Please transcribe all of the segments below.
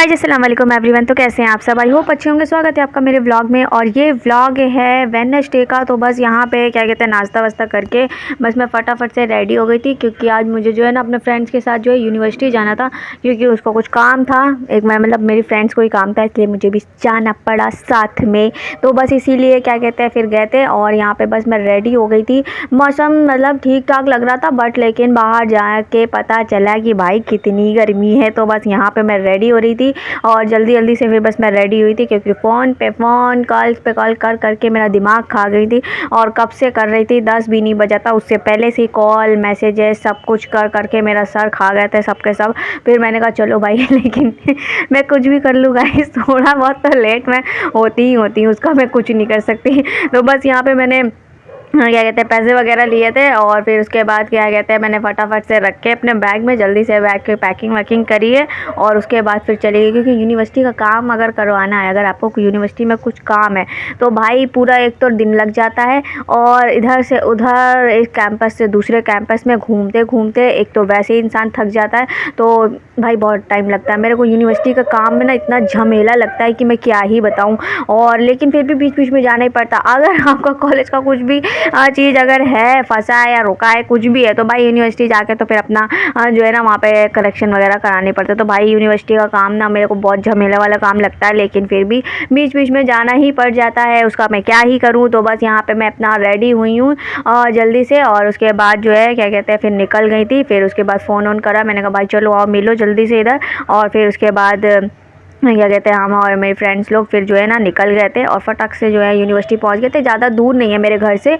Guys अस्सलाम वालेकुम everyone. तो कैसे हैं आप सब? आई होप अच्छे होंगे। स्वागत है आपका मेरे व्लॉग में। और ये व्लॉग है वेडनेसडे का। तो बस यहाँ पे क्या कहते हैं नाश्ता वास्ता करके बस मैं फटाफट से रेडी हो गई थी, क्योंकि आज मुझे जो है ना अपने फ्रेंड्स के साथ जो है यूनिवर्सिटी जाना था, क्योंकि उसको कुछ काम था। एक मैं मतलब मेरी फ्रेंड्स को ही काम था, इसलिए मुझे भी जाना पड़ा साथ में। तो बस इसीलिए क्या कहते हैं फिर गए थे और यहाँ पर बस मैं रेडी हो गई थी। मौसम मतलब ठीक ठाक लग रहा था, बट लेकिन बाहर जा के पता चला कि भाई कितनी गर्मी है। तो बस यहाँ पर मैं रेडी हो रही थी और जल्दी जल्दी से फिर बस मैं रेडी हुई थी, क्योंकि फ़ोन पे फ़ोन कॉल पे कॉल कर करके मेरा दिमाग खा गई थी। और कब से कर रही थी, 10 भी नहीं बजा था, उससे पहले से कॉल मैसेजेस सब कुछ कर करके मेरा सर खा गए थे सबके सब। फिर मैंने कहा चलो भाई लेकिन मैं कुछ भी कर लूँ गाइस, थोड़ा बहुत तो लेट मैं होती हूँ, उसका मैं कुछ नहीं कर सकती। तो बस यहाँ पर मैंने क्या कहते हैं पैसे वगैरह लिए थे और फिर उसके बाद क्या कहते हैं मैंने फटाफट से रख के अपने बैग में जल्दी से बैग की पैकिंग वैकिंग करी है। और उसके बाद फिर चली गई, क्योंकि यूनिवर्सिटी का काम अगर करवाना है, अगर आपको यूनिवर्सिटी में कुछ काम है तो भाई पूरा एक तो दिन लग जाता है। और इधर से उधर एक कैंपस से दूसरे कैंपस में घूमते घूमते एक तो वैसे ही इंसान थक जाता है, तो भाई बहुत टाइम लगता है। मेरे को यूनिवर्सिटी का काम में ना इतना झमेला लगता है कि मैं क्या ही बताऊँ। और लेकिन फिर भी बीच बीच में जाना ही पड़ता। अगर आपका कॉलेज का कुछ भी चीज़ अगर है फंसा है या रुका है कुछ भी है, तो भाई यूनिवर्सिटी जाके तो फिर अपना जो है ना वहाँ पे करेक्शन वगैरह कराने पड़ते। तो भाई यूनिवर्सिटी का काम ना मेरे को बहुत झमेला वाला काम लगता है, लेकिन फिर भी बीच बीच में जाना ही पड़ जाता है, उसका मैं क्या ही करूँ। तो बस यहाँ पे मैं अपना रेडी हुई हूँ जल्दी से, और उसके बाद जो है क्या कहते हैं फिर निकल गई थी। फिर उसके बाद फ़ोन ऑन करा, मैंने कहा भाई चलो आओ मिलो जल्दी से इधर। और फिर उसके बाद क्या कहते हैं हम और मेरे फ्रेंड्स लोग फिर जो है ना निकल गए थे और फटक से जो है यूनिवर्सिटी पहुंच गए थे। ज़्यादा दूर नहीं है मेरे घर से,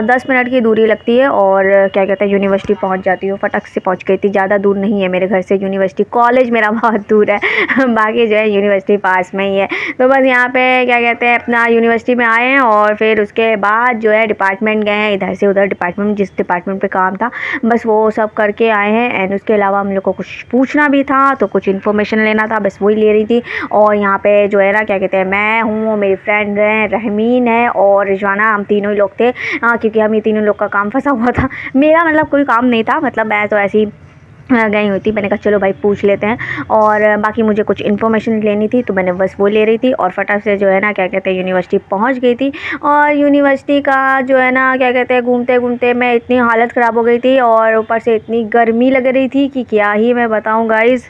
10 मिनट की दूरी लगती है और क्या कहते हैं यूनिवर्सिटी पहुंच जाती हूँ। फटक से पहुंच गई थी, ज़्यादा दूर नहीं है मेरे घर से यूनिवर्सिटी। कॉलेज मेरा बहुत दूर है बाकी जो है यूनिवर्सिटी पास में ही है। तो बस यहाँ पर क्या कहते हैं अपना यूनिवर्सिटी में आए हैं और फिर उसके बाद जो है डिपार्टमेंट गए हैं, इधर से उधर डिपार्टमेंट जिस डिपार्टमेंट पर काम था बस वो सब करके आए हैं। एंड उसके अलावा हम लोग को कुछ पूछना भी था, तो कुछ इन्फॉर्मेशन लेना था, बस वही ले रही थी। और यहाँ पे जो है ना क्या कहते हैं मैं हूँ, मेरी फ्रेंड हैं, रहमीन है और रिजवाना, हम तीनों ही लोग थे। क्योंकि हम ये तीनों लोग का काम फंसा हुआ था। मेरा मतलब कोई काम नहीं था, मतलब मैं तो ऐसी गई हुई थी। मैंने कहा चलो भाई पूछ लेते हैं, और बाकी मुझे कुछ इन्फॉर्मेशन लेनी थी तो मैंने बस वो ले रही थी। और फटाक से जो है ना क्या कहते हैं यूनिवर्सिटी पहुंच गई थी। और यूनिवर्सिटी का जो है ना क्या कहते हैं घूमते घूमते मैं इतनी हालत ख़राब हो गई थी, और ऊपर से इतनी गर्मी लग रही थी कि क्या ही मैं बताऊँ गाइज़।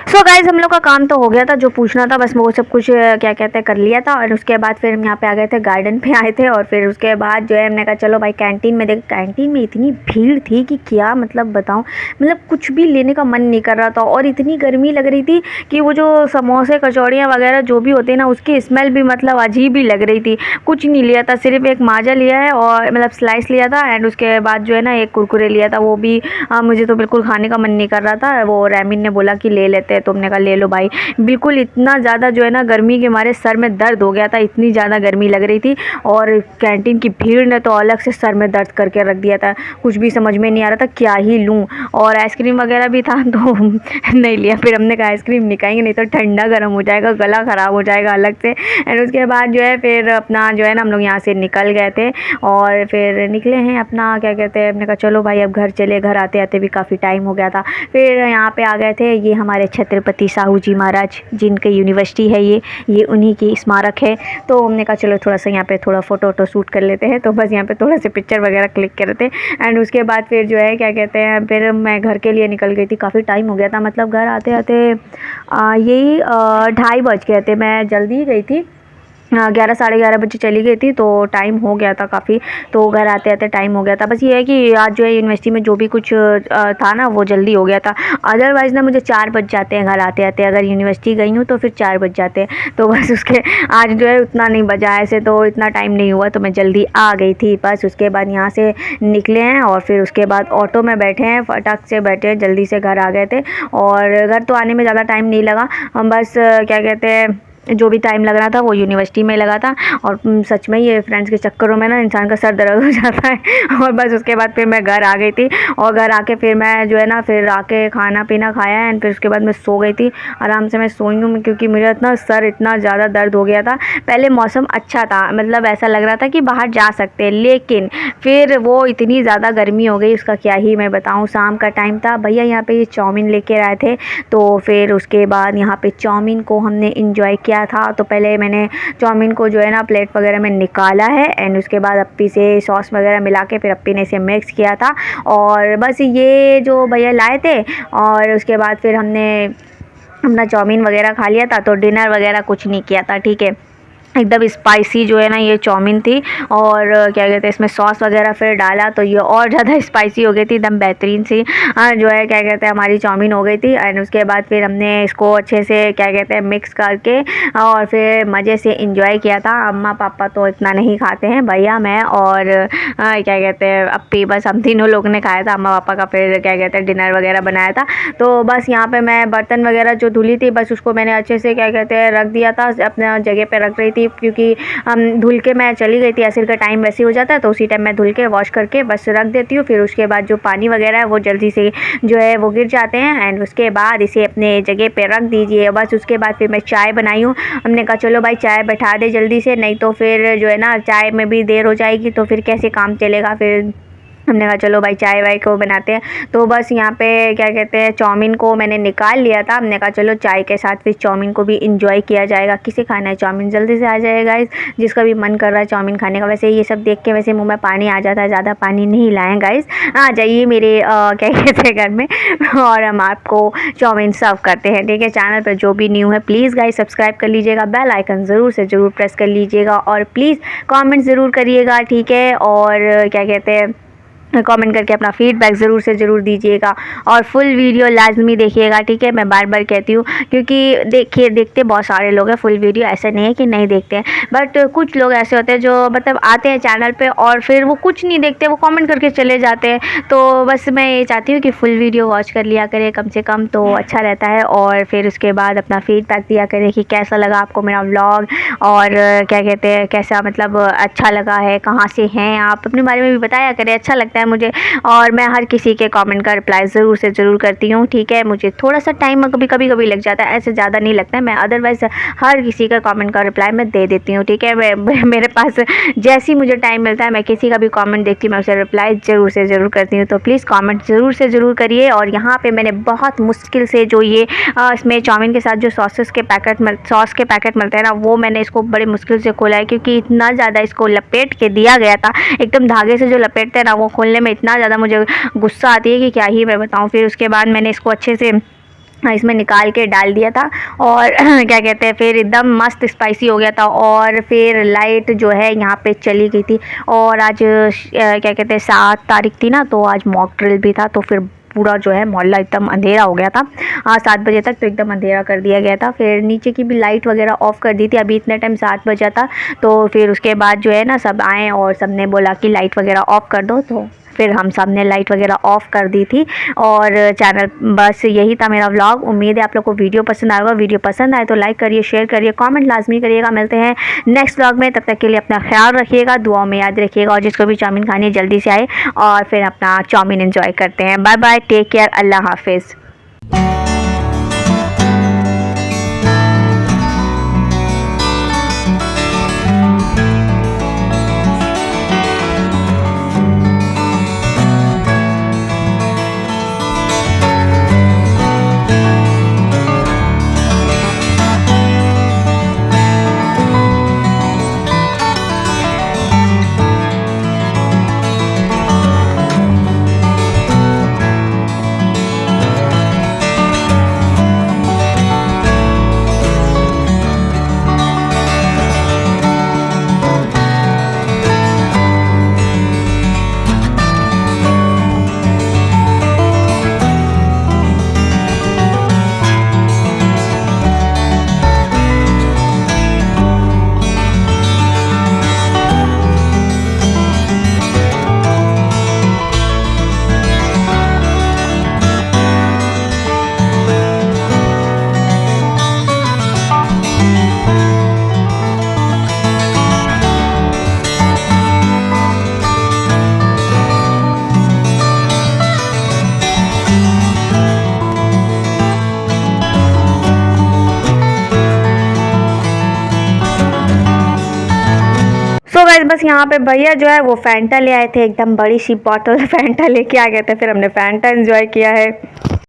सो गाइज़ हम लोग का काम तो हो गया था, जो पूछना था बस वो सब कुछ क्या कहते हैं कर लिया था। और उसके बाद फिर हम यहाँ पे आ गए थे, गार्डन पे आए थे। और फिर उसके बाद जो है हमने कहा चलो भाई कैंटीन में देख। कैंटीन में इतनी भीड़ थी कि क्या मतलब बताऊँ, मतलब कुछ भी लेने का मन नहीं कर रहा था। और इतनी गर्मी लग रही थी कि वो जो समोसे कचौड़ियाँ वगैरह जो भी होते हैं ना, उसकी स्मेल भी मतलब अजीब ही लग रही थी। कुछ नहीं लिया था, सिर्फ एक माजा लिया है और मतलब स्लाइस लिया था। एंड उसके बाद जो है ना एक कुरकुरे लिया था, वो भी मुझे तो बिल्कुल खाने का मन नहीं कर रहा था। वो रैमिन ने बोला कि ले लेते हैं, तुमने कहा ले लो भाई। बिल्कुल इतना ज़्यादा जो है ना गर्मी के मारे सर में दर्द हो गया था, इतनी ज़्यादा गर्मी लग रही थी। और कैंटीन की भीड़ ने तो अलग से सर में दर्द करके रख दिया था, कुछ भी समझ में नहीं आ रहा था क्या ही लूँ। और आइसक्रीम वगैरह भी था तो नहीं लिया। फिर हमने कहा आइसक्रीम नहीं खाएंगे, नहीं तो ठंडा गर्म हो जाएगा, गला ख़राब हो जाएगा अलग से। एंड उसके बाद जो है फिर अपना जो है ना हम लोग यहाँ से निकल गए थे। और फिर निकले हैं अपना क्या कहते हैं, हमने कहा चलो भाई अब घर चले। घर आते आते भी काफ़ी टाइम हो गया था। फिर यहाँ पे आ गए थे, ये हमारे छत्रपति श्री साहू जी महाराज जिनके यूनिवर्सिटी है ये उन्हीं की स्मारक है। तो हमने कहा चलो थोड़ा सा यहाँ पे थोड़ा फ़ोटो शूट कर लेते हैं। तो बस यहाँ पे थोड़ा से पिक्चर वगैरह क्लिक कर रहे थे। एंड उसके बाद फिर जो है क्या कहते हैं, फिर मैं घर के लिए निकल गई थी। काफ़ी टाइम हो गया था, मतलब घर आते आते यही 2:30 बज गए थे। मैं जल्दी गई थी, 11 साढ़े 11 बजे चली गई थी, तो टाइम हो गया था काफ़ी। तो घर आते आते टाइम हो गया था। बस ये है कि आज जो है यूनिवर्सिटी में जो भी कुछ था ना वो जल्दी हो गया था। अदरवाइज़ ना मुझे 4 बज जाते हैं घर आते आते। अगर यूनिवर्सिटी गई हूँ तो फिर 4 बज जाते हैं। तो बस उसके आज जो है उतना नहीं बजा, ऐसे तो इतना टाइम नहीं हुआ, तो मैं जल्दी आ गई थी। बस उसके बाद यहाँ से निकले हैं और फिर उसके बाद ऑटो में बैठे हैं, फटाक से बैठे हैं, जल्दी से घर आ गए थे। और घर तो आने में ज़्यादा टाइम नहीं लगा। हम बस क्या कहते हैं, जो भी टाइम लग रहा था वो यूनिवर्सिटी में लगा था। और सच में ये फ्रेंड्स के चक्करों में ना इंसान का सर दर्द हो जाता है। और बस उसके बाद फिर मैं घर आ गई थी। और घर आके फिर मैं जो है ना फिर आके खाना पीना खाया एंड फिर उसके बाद मैं सो गई थी। आराम से मैं सोई हूँ क्योंकि मेरा इतना सर इतना ज़्यादा दर्द हो गया था। पहले मौसम अच्छा था, मतलब ऐसा लग रहा था कि बाहर जा सकते हैं, लेकिन फिर वो इतनी ज़्यादा गर्मी हो गई, उसका क्या ही मैं बताऊँ। शाम का टाइम था, भैया यहाँ पे ये चाउमीन लेके आए थे। तो फिर उसके बाद यहाँ पे चाउमीन को हमने इंजॉय किया था। तो पहले मैंने चाउमीन को जो है ना प्लेट वगैरह में निकाला है एंड उसके बाद अप्पी से सॉस वगैरह मिला के फिर अप्पी ने इसे मिक्स किया था। और बस ये जो भैया लाए थे और उसके बाद फिर हमने अपना चाउमीन वगैरह खा लिया था। तो डिनर वगैरह कुछ नहीं किया था, ठीक है। एकदम स्पाइसी जो है ना ये चाउमीन थी। और क्या कहते हैं, इसमें सॉस वगैरह फिर डाला तो ये और ज़्यादा स्पाइसी हो गई थी, एकदम बेहतरीन सी जो है क्या कहते हैं हमारी चाउमीन हो गई थी। एंड उसके बाद फिर हमने इसको अच्छे से क्या कहते हैं मिक्स करके और फिर मज़े से इंजॉय किया था। अम्मा पापा तो इतना नहीं खाते हैं, भैया मैं और क्या कहते हैं अप्पी, बस हम तीनों लोग ने खाया था। अम्मा पापा का फिर क्या कहते हैं डिनर वगैरह बनाया था। तो बस यहाँ पर मैं बर्तन वगैरह जो धुली थी बस उसको मैंने अच्छे से क्या कहते हैं रख दिया था, अपना जगह पर रख रही थी, क्योंकि धुल के मैं चली गई थी। असर का टाइम वैसे हो जाता है तो उसी टाइम मैं धुल के वॉश करके बस रख देती हूँ। फिर उसके बाद जो पानी वगैरह है वो जल्दी से जो है वो गिर जाते हैं। एंड उसके बाद इसे अपने जगह पे रख दीजिए। बस उसके बाद फिर मैं चाय बनाई हूँ। हमने कहा चलो भाई चाय बैठा दे जल्दी से, नहीं तो फिर जो है ना चाय में भी देर हो जाएगी तो फिर कैसे काम चलेगा। फिर हमने कहा चलो भाई चाय वाय को बनाते हैं। तो बस यहाँ पे क्या कहते हैं चाउमीन को मैंने निकाल लिया था। हमने कहा चलो चाय के साथ फिर चाउमीन को भी इंजॉय किया जाएगा। किसे खाना है चाउमीन जल्दी से आ जाएगा गाइस, जिसका भी मन कर रहा है चाउमीन खाने का। वैसे ये सब देख के वैसे मुंह में पानी आ जाता है, ज़्यादा पानी नहीं लाएं गाइस, आ जाइए मेरे क्या कहते हैं घर में और हम आपको चाउमीन सर्व करते हैं, ठीक है। चैनल पर जो भी न्यू है प्लीज़ गाइस सब्सक्राइब कर लीजिएगा, बेल आइकन ज़रूर से ज़रूर प्रेस कर लीजिएगा और प्लीज़ कॉमेंट ज़रूर करिएगा, ठीक है। और क्या कहते हैं कमेंट करके अपना फीडबैक ज़रूर से ज़रूर दीजिएगा और फुल वीडियो लाजमी देखिएगा, ठीक है। मैं बार बार कहती हूँ क्योंकि देखते बहुत सारे लोग हैं फुल वीडियो, ऐसा नहीं है कि नहीं देखते हैं, बट कुछ लोग ऐसे होते हैं जो मतलब आते हैं चैनल पे और फिर वो कुछ नहीं देखते, वो कमेंट करके चले जाते हैं। तो बस मैं ये चाहती हूँ कि फुल वीडियो वॉच कर लिया करें कम से कम, तो अच्छा रहता है। और फिर उसके बाद अपना फीडबैक दिया करें कि कैसा लगा आपको मेरा व्लॉग और क्या कहते हैं कैसा मतलब अच्छा लगा है, कहाँ से हैं आप, अपने बारे में भी बताया करें, अच्छा लगता है मुझे। और मैं हर किसी के कमेंट का रिप्लाई ज़रूर से ज़रूर करती हूँ, ठीक है। मुझे थोड़ा सा टाइम कभी कभी लग जाता है, ऐसे ज़्यादा नहीं लगता है। मैं अदरवाइज़ हर किसी का कमेंट का रिप्लाई मैं दे देती हूँ, ठीक है। मेरे पास जैसे ही मुझे टाइम मिलता है मैं किसी का भी कमेंट देखती हूँ, मैं उसे रिप्लाई ज़रूर से ज़रूर करती हूँ। तो प्लीज़ कमेंट ज़रूर से ज़रूर करिए। और यहाँ पे मैंने बहुत मुश्किल से जो ये इसमें चाउमीन के साथ जो सॉस के पैकेट मिलते हैं ना, वो मैंने इसको बड़े मुश्किल से खोला है क्योंकि इतना ज़्यादा इसको लपेट के दिया गया था, एकदम धागे से जो लपेटते हैं ना वो खोलने में इतना ज़्यादा मुझे गुस्सा आती है कि क्या ही मैं बताऊँ। फिर उसके बाद मैंने इसको अच्छे से इसमें निकाल के डाल दिया था और क्या कहते हैं फिर एकदम मस्त स्पाइसी हो गया था। और फिर लाइट जो है यहाँ पे चली गई थी और आज क्या कहते हैं 7 तारीख थी ना, तो आज मॉक ड्रिल भी था। तो फिर पूरा जो है मोहल्ला एकदम अंधेरा हो गया था, 7 बजे तक तो एकदम अंधेरा कर दिया गया था। फिर नीचे की भी लाइट वगैरह ऑफ़ कर दी थी, अभी इतने टाइम 7 बजा था। तो फिर उसके बाद जो है ना सब आए और सब ने बोला कि लाइट वगैरह ऑफ़ कर दो, तो फिर हम सब ने लाइट वगैरह ऑफ़ कर दी थी। और चैनल बस यही था मेरा व्लॉग। उम्मीद है आप लोग को वीडियो पसंद आएगा। वीडियो पसंद आए तो लाइक करिए, शेयर करिए, कमेंट लाजमी करिएगा। मिलते हैं नेक्स्ट व्लॉग में, तब तक के लिए अपना ख्याल रखिएगा, दुआओं में याद रखिएगा और जिसको भी चाउमीन खानी है जल्दी से आए और फिर अपना चाउमीन एंजॉय करते हैं। बाय बाय, टेक केयर, अल्लाह हाफिज़। बस यहाँ पे भैया जो है वो फैंटा ले आए थे, एकदम बड़ी सी बॉटल फैंटा लेके आ गए थे, फिर हमने फैंटा एंजॉय किया है।